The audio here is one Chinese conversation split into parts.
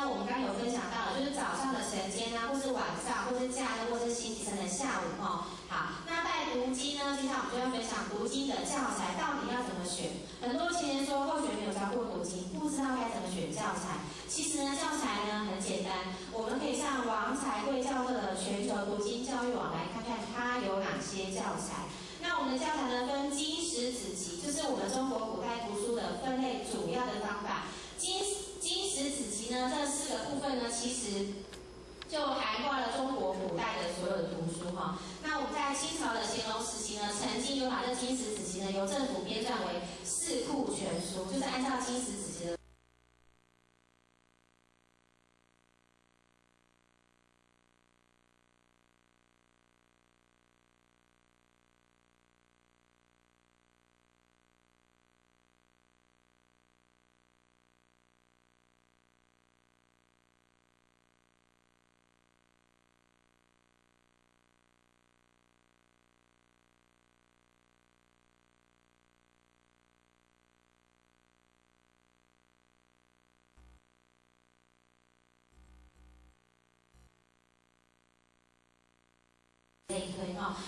我们刚刚有分享到了，就是早上的晨间啊，或是晚上，或是假日，或是星期三的下午哦。好，那在读经呢，接下来我们就要分享读经的教材到底要怎么选。很多青年说后学没有教过读经，不知道该怎么选教材。其实呢，教材呢很简单，我们可以上王财贵教授的全球读经教育网来看看它有哪些教材。那我们的教材呢，分经史子集，就是我们中国古代读书的分类主要的方法。经史子集呢，这4个部分呢，其实就涵盖了中国古代的所有的图书哈。那我们在清朝的乾隆时期呢，曾经有把这经史子集呢由政府编撰为四库全书，就是按照经史子集的。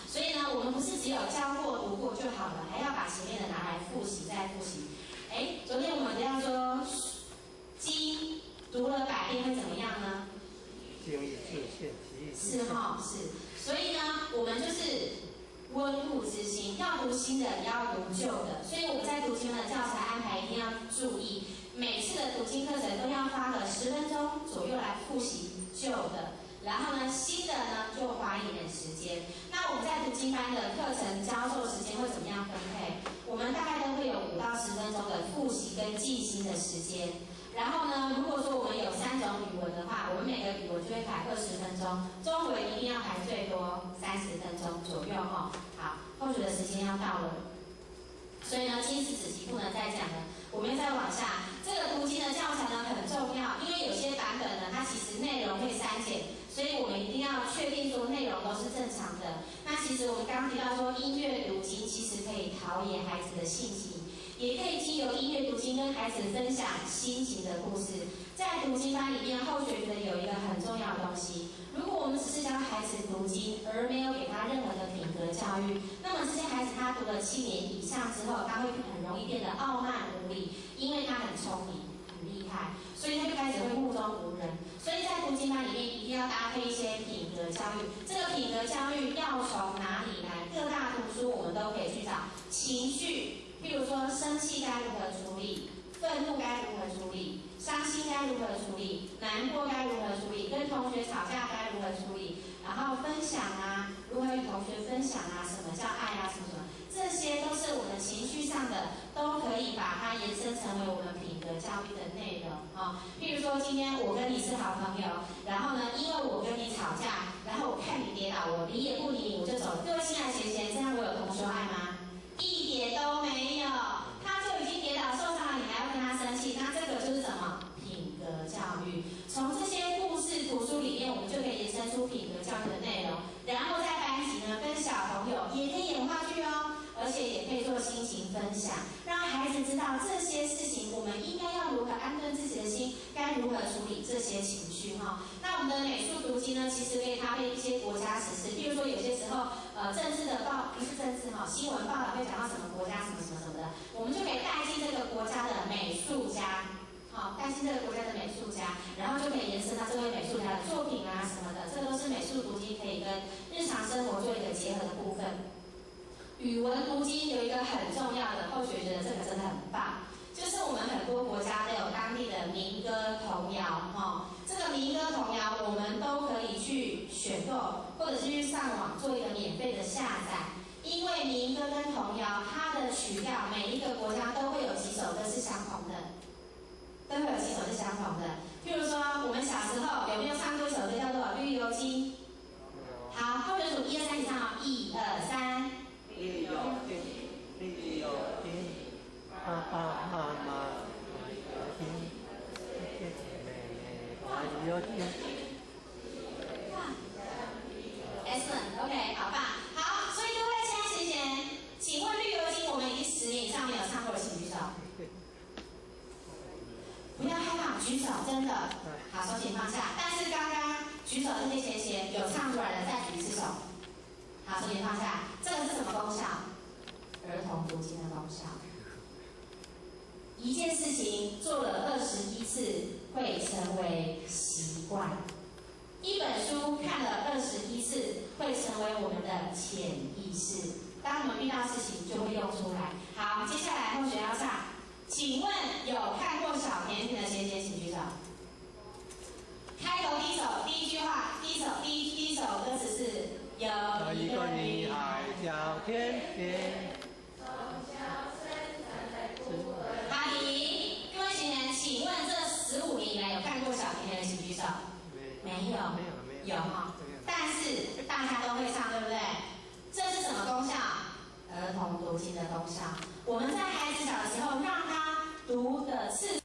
所以呢，我们不是只有教过、读过就好了，还要把前面的拿来复习，再复习。昨天我们这样说，经读了100遍会怎么样呢？经义自现，其义自现。是哈，是。所以呢，我们就是温故知新，要读新的，也要读旧的。所以我们在读经的教材安排一定要注意，每次的读经课程都要花个10分钟左右来复习旧的。然后呢，新的呢就花一点时间。那我们在读经班的课程教授时间会怎么样分配？我们大概都会有5到10分钟的复习跟记新的时间。然后呢，如果说我们有3种语文的话，我们每个语文就会排20分钟，中文一定要排最多30分钟左右哈。好，后学的时间要到了。所以呢，经史子集不能再讲了，我们再往下。这个读经的教材呢很重要，因为有些版本呢，它其实内容会删减，所以我们一定要确定说内容都是正常的。那其实我们刚刚提到说，音乐读经其实可以陶冶孩子的性情，也可以经由音乐读经跟孩子分享心情的故事。在读经班里面，后学觉得有一个很重要的东西，如果我们只是教孩子读经，而没有给他任何的品格教育，那么这些孩子他读了7年以上之后，他会很容易变得傲慢无礼，因为他很聪明、很厉害，所以他就开始会目中无人。所以在读经班里面一定要搭配一些品格教育。这个品格教育要从哪里来？各大图书我们都可以去找。情绪，譬如说生气该如何处理，愤怒该如何处理，伤心该如何处理，难过该如何处理，跟同学吵架该如何处理，然后分享啊，如何与同学分享啊，什么叫爱啊，什么什么，这些都是我们情绪上的，都可以把它延伸成为我们品格教育的内容啊。譬如说今天我跟你是好朋友，然后呢，因为我跟你吵架，然后我看你跌倒，我理也不理你，我就走了。各位亲爱的学姐，这样我有同修爱吗？一点都没有，他就已经跌倒受伤了，你还要跟他生气，那这个就是什么？品格教育。从这些故事图书里面，我们就可以延伸出品格教育的内容，然后在班级呢跟小朋友也可以演话剧哦，而且也可以做心情分享，让孩子知道这些事情我们应该要如何安顿自己的心，该如何处理这些情绪哈。那我们的美术读经呢，其实可以搭配一些国家时事，比如说有些时候政治的不是政治哈，新闻报道会讲到什么国家什么什么什么的，我们就可以带进这个国家的美术家。好，带进这个国家的美术家，然后就可以延伸到这位美术家的作品啊什么的，这都是美术读经可以跟日常生活做一个结合的部分。语文读经有一个很重要的，后学觉得这个真的很棒，就是我们很多国家都有当地的民歌童谣这个民歌童谣我们都可以去选购，或者是去上网做一个免费的下载。因为民歌跟童谣，它的曲调每一个国家都会有几首歌是相同的。都会有几首是相同的，譬如说我们小时候有没有唱过一首歌叫做《绿油精》？好，后面数1、2、3，你唱哦，1、2、3。绿油精，绿油精，哈哈哈哈，绿油精，绿油精。Excellent， OK， 好棒，好，所以各位亲爱学姐，请问《绿油精》我们已经10年以上没有唱过的，请举手。不要害怕，举手，真的。的？好，手请放下。但是刚刚举手的那些贤有唱出来的，再举一次手。好，手请放下。这个是什么功效？儿童读经的功效。一件事情做了21次，会成为习惯。一本书看了21次，会成为我们的潜意识。当我们遇到事情，就会用出来。好，接下来同学要唱。请问有看过小甜甜的姐姐，请举手。开头第一首第一句话，第一首歌词是有一个女孩叫甜甜。好，停。各位学员，请问这15年以来有看过小甜甜的，请举手。没有。有哈。但是大家都会唱，对不对？这是什么功效？儿童读经的功效。我们在孩子小的时候，让他读的次数。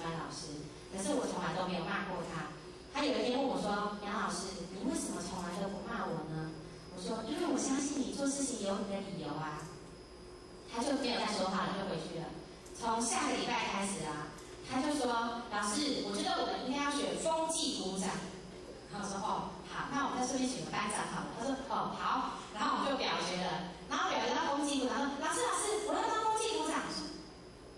班老师，可是我从来都没有骂过他。他有一天问我说：“杨老师，你为什么从来都不骂我呢？”我说：“因为我相信你做事情有你的理由啊。”他就没有再说话了，就回去了。从下个礼拜开始啊，他就说：“老师，我觉得我们应该要选风纪股长。”然后我说：“哦，好，那我们在顺便选个班长好了。”他说：“哦，好。”然后我们就表决了，然后表决到风纪股长说：“老师，我要当风纪股长。”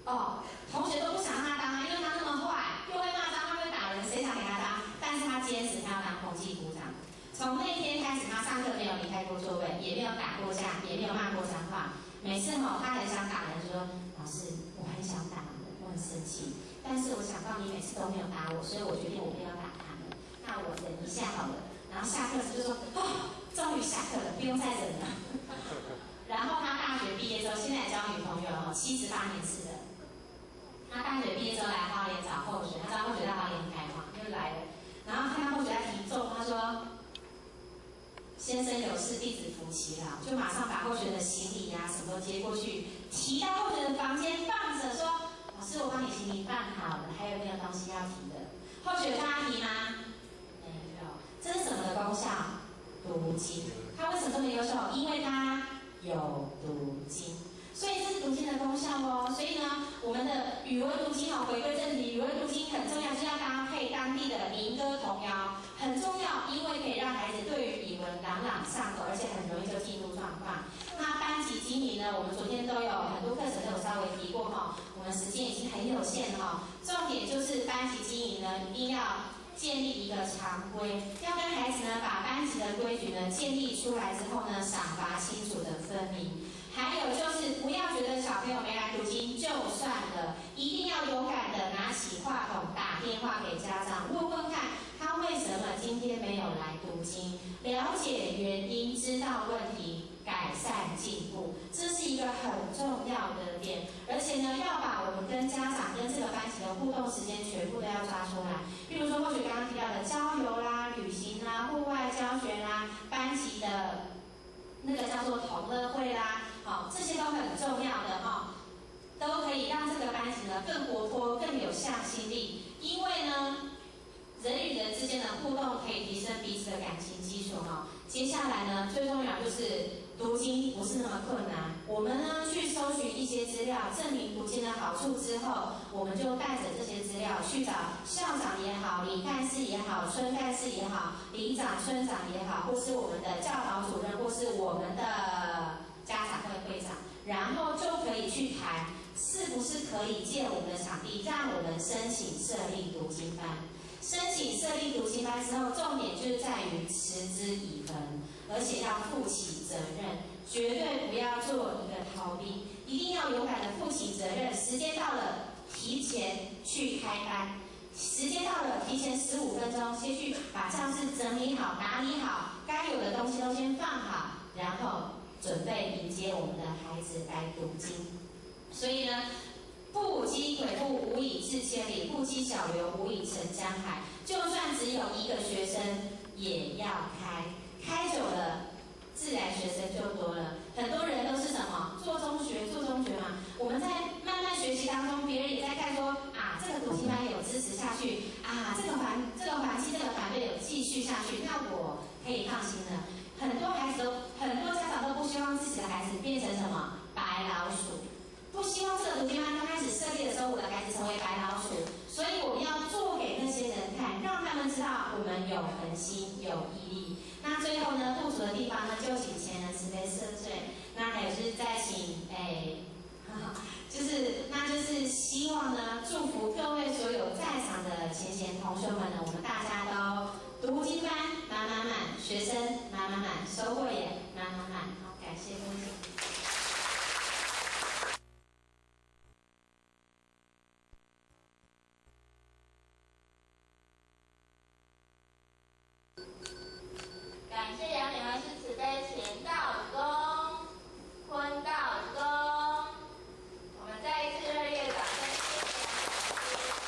哦，同学都不想让他当啊，因为他那么坏，又会骂脏话，会打人，谁想给他当？但是他坚持他要当风纪股长。从那天开始，他上课没有离开过座位，也没有打过架，也没有骂过脏话。每次他很想打人，就说：“老师，我很想打人，我很生气，但是我想到你每次都没有打我，所以我决定我不要打他们。那我忍一下好了。”然后下课时就说：“哦，终于下课了，不用再忍了。”然后他大学毕业之后，现在交女朋友78年次的。他大学毕业之后来花莲找候选，他知道候选在花莲开嘛，就来了。然后看到候选在提重，他说：“先生有事，弟子服其劳。”就马上把候选的行李呀、什么都接过去，提到候选的房间放着，说：“老师，我帮你行李放好了，还有没有东西要提的？”候选帮他提吗？没有。这是什么的功效？读经。他为什么这么优秀？因为他有读经。所以这是读经的功效哦。所以呢，我们的语文读经回归正题，语文读经很重要，是要搭配当地的民歌童谣，很重要，因为可以让孩子对于语文朗朗上口，而且很容易就进入状况。那班级经营呢，我们昨天都有很多课程都有稍微提过哈，我们时间已经很有限哈，重点就是班级经营呢，一定要建立一个常规，要跟孩子呢把班级的规矩呢建立出来之后呢，赏罚清楚的分明。还有就是不要觉得小朋友没来读经就算了，一定要勇敢的拿起话筒打电话给家长，问问看他为什么今天没有来读经，了解原因，知道问题，改善进步，这是一个很重要的点。而且呢，要把我们跟家长跟这个班级的互动时间全部都要抓出来。比如说或许刚刚提到的郊游啦、旅行啦、户外教学啦、班级的那个叫做同乐会啦，好，这些都很重要的哈，都可以让这个班级呢更活泼、更有向心力。因为呢，人与人之间的互动可以提升彼此的感情基础哈。接下来呢，最重要就是读经不是那么困难。我们呢去搜寻一些资料，证明读经的好处之后，我们就带着这些资料去找校长也好、李干事也好、村干事也好、里长、村长也好，或是我们的教导主任，或是我们的家长会会长，然后就可以去谈是不是可以借我们的场地，让我们申请设立读经班。申请设立读经班之后，重点就是在于持之以恒，而且要负起责任，绝对不要做一个间到了，提前去开班。时间到了，提前15分钟，先去把教室整理好、打理好，该有的东西都先放好，然后准备迎接我们的孩子来读经。所以呢，不积跬步，无以至千里；不积小流，无以成江海。就算只有一个学生，也要开久了，自然学生就多了。很多人都是什么做中学嘛。我们在慢慢学习当中，别人也在看说啊，这个读经班有支持下去啊，这个环境这个团队有继续下去，那我可以放心了。很多家长都不希望自己的孩子变成什么白老鼠。不希望这个读经班刚开始设立的时候，我的孩子成为白老鼠，所以我们要做给那些人看，让他们知道我们有恒心、有毅力。那最后呢，部署的地方呢，就请前人慈悲赦罪。那还有就是再请就是希望呢，祝福各位所有在场的前贤同学们呢，我们大家都读经班满满满，学生满满满，收获也满满满。好，感谢各位。感谢杨女儿是慈悲前道公、坤道公，我们再一次热烈掌声谢谢杨老师。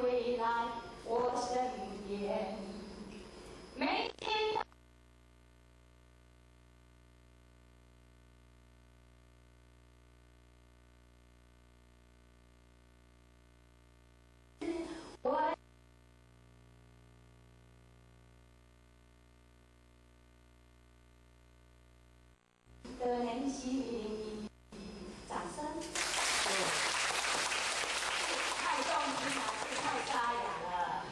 回来我身边，每天。我的年纪，掌声。太动听了，太沙哑了，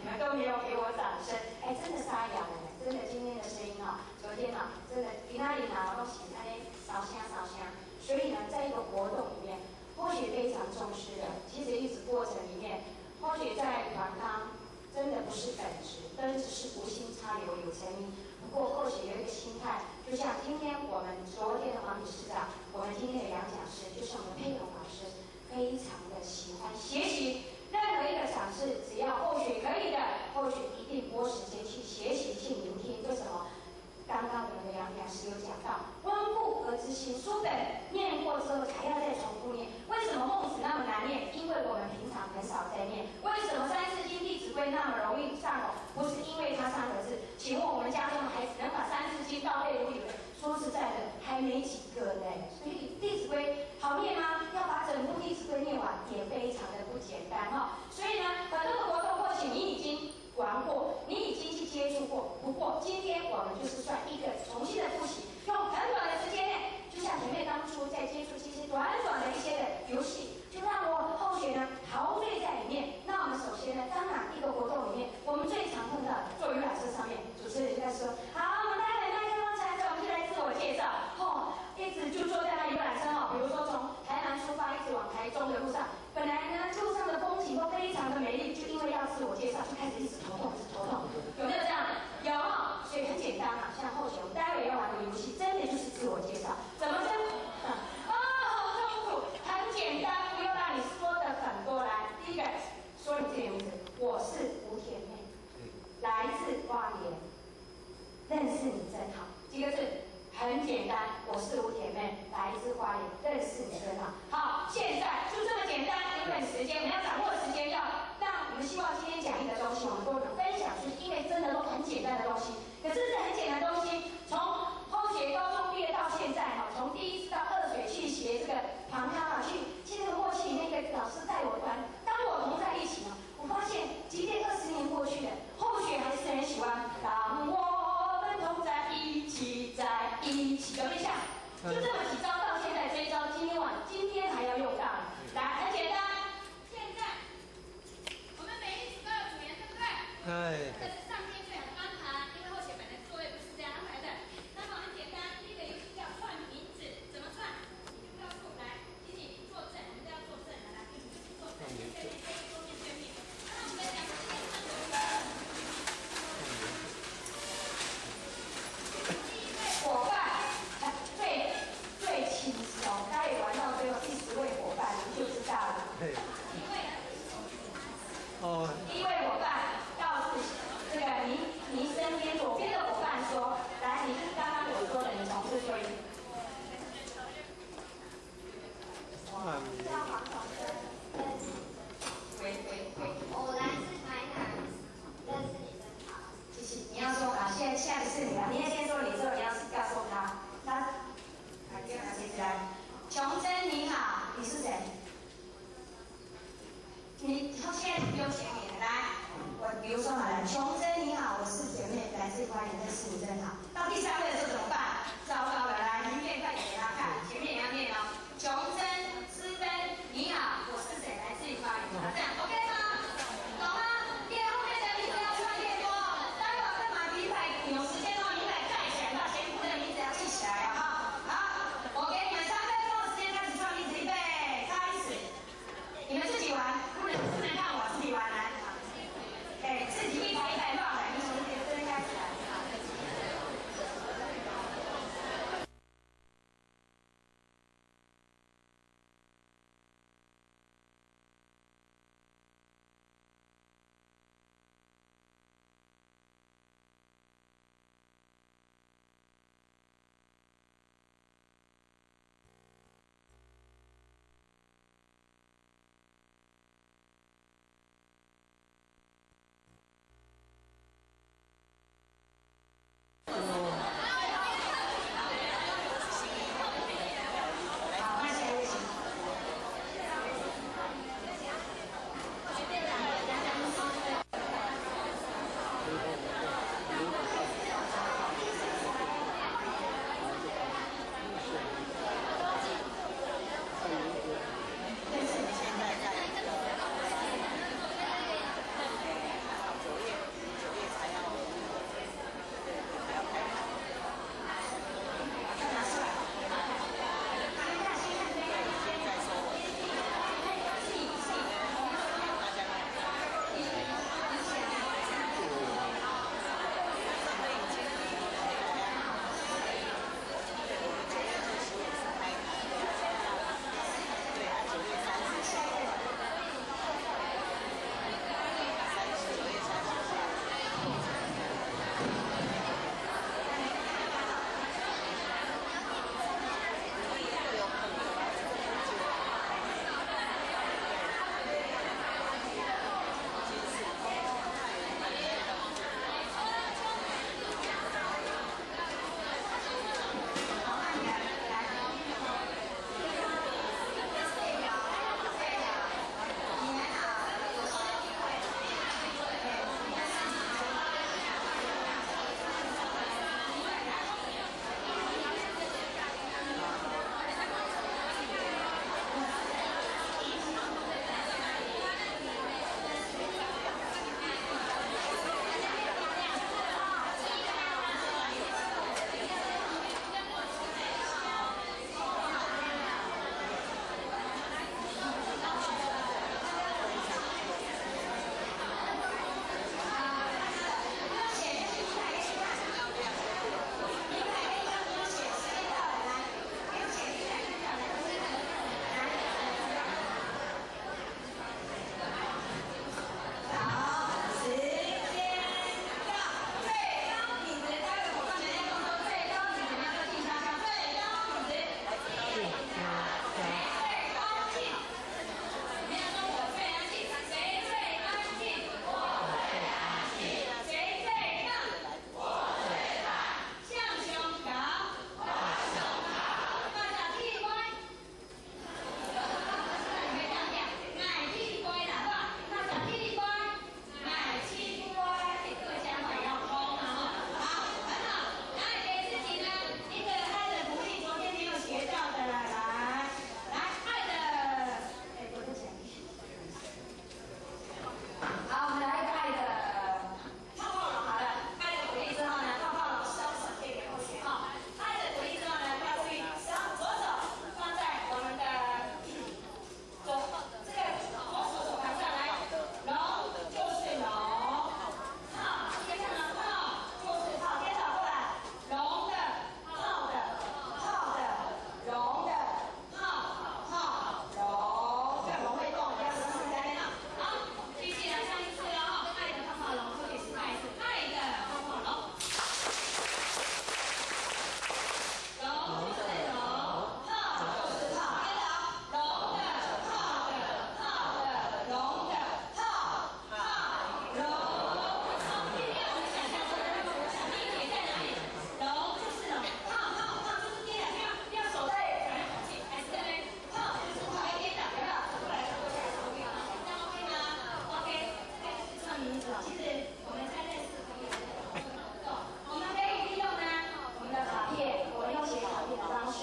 你们都没有给我掌声。哎，真的沙哑了，真的今天的声音啊，昨天啊，真的你那里拿东西，哎，烧香烧香。所以呢，在一个活动里面，或许非常重视的，其实一直过程里面，或许在团康。真的不是本质，真只是无心插柳有成荫。不过或许有一个心态，就像今天我们昨天的黄理事长，我们今天的杨讲师，就是我们佩蓉老师，非常的喜欢学习。任何一个场次，只要或许可以的，或许一定拨时间去学习、去聆听。为什么？刚刚我们的杨讲师有讲到，温故而知新，书本念过之后还要再重复念。为什么孟子那么难念？因为我们平常很少在念。为什么三字经、弟子规那么容易上口？不是因为它3个字。请问我们家中的孩子能把三字经倒背如流的？说实在的，还没几个呢。所以弟子规好念吗？要把整部弟子规念完也非常的不简单哈。所以呢，很多的活动或许你已经玩过，你已经去接触过。不过今天我们就是算一个重新的复习，用很短的时间内，就像姐妹当初在接触这些短的一些的游戏，就让我后学呢陶醉在里面。那我们首先呢，当然一个活动里面，我们最常碰到坐游览车上面，主持人在说，好，我们待会麦克风传着，我们就来自我介绍。一直就坐在那游览车比如说从台南出发，一直往台中的路上，本来呢路上的风景都非常的美丽，就因为要自我介绍，就开始一直头痛，有没有这样？有，所以很简单嘛。像后学我们待会要玩的游戏，真的就是自我介绍，怎么真？好痛苦，很简单，不用让你说的很多。来，第一个说你自己的名字，我是吴甜妹，来自花莲，认识你真好，几个字？很简单，我是吴甜妹，来自花莲，认识你真好。好，现在就这么简单，因为时间，我们要掌握时间，要让我们希望今天讲义的东西，我们都能分享出去，因为真的都很简单的东西。可是这很简单的东西，从后学高中毕业到现在从第1次到2水去学这个旁康去这个默契里面，一个老师带我团，当我同在一起我发现，即便20年过去了，后学还是很喜欢当我们同在一起，在一起，有没有像？就这么几招，到现在这一招，今天还要用到。来，很简单。现在我们每一组都有组员，对不对？这是上天最好的安排，因为后学本来座位不是这样安排的。那么很简单，第一个游戏叫串名字，怎么串？你就告诉我来，请你坐正，我们都要坐正的，来，你就是坐正，面对面，桌面对面。那我们来讲第一位伙伴，最轻松，待会玩到最后第10位伙伴，你就知道了。第一位伙伴告诉这个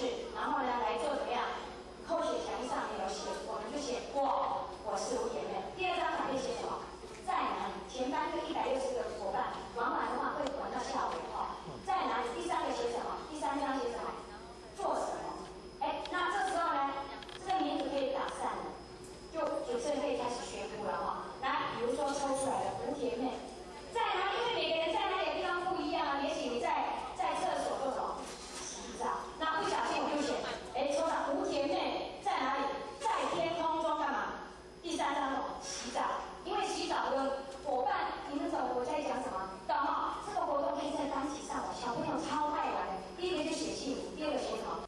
式，然后呢来做怎么样？扣写墙上面有写，我们就写我是五姐妹。第二张卡片写什么？在哪里？全班就160个伙伴，玩完的话会玩到下午哦。在哪里？第三个写什么？第三张写什么？做什么？哎，那这时候呢，这个名字可以打散了，就主持人可以开始宣布了哈。来，比如说抽出来的五姐妹在哪里？因为每个人在哪里的地方不一样啊。也许你在厕所做什么？洗澡。那不小心我就写，哎，抽到五姐妹在哪里？在天空中干嘛？第三张什么？洗澡。因为洗澡的伙伴，你们懂我在讲什么？懂哈？这个活动可以在班级上，小朋友超爱玩的。第一个就写姓名，第二个写什么？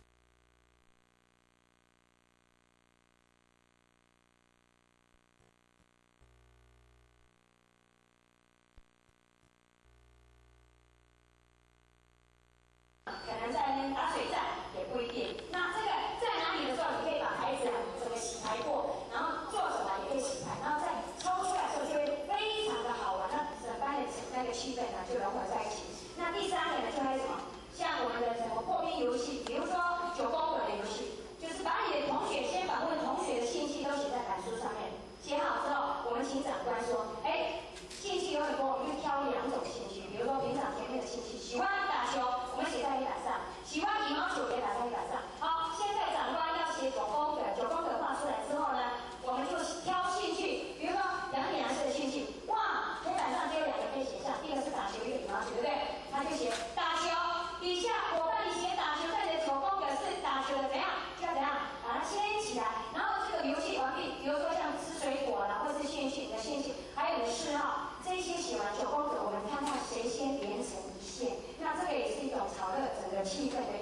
可能在那边打水战也不一定。那这个在哪里的时候，你可以把牌子整个洗牌过，然后做什么也可以洗牌，然后再抽出来的时候就会非常的好玩，那整班的那个气氛呢就融合在一起。那第三个呢就还有什么？像我们的什么破冰游戏，比如说9宫格的游戏，就是把你的同学先把问同学的信息都写在板书上面，写好之后，我们请长官说，哎，兴趣有很多，我们就挑2种兴趣，比如说平常前面的兴趣，喜欢打球，我们写在黑板上；喜欢羽毛球也打在黑板上。好，现在长官要写9宫格，9宫格画出来之后呢，我们就挑兴趣，比如说2点蓝色的兴趣，哇，黑板上就有2个可以写上，一个是打球，一个羽毛球，对不对？他就写打球，底下伙伴你写打球，在你的9宫格是打球的怎样，就要怎样把它牵起来，然后这个游戏完毕，比如说像吃水果啦，或是兴趣，你的兴趣，还有你的嗜好。这些写完9宫格，我们看看谁先连成一线。那这个也是一种炒热整个气氛的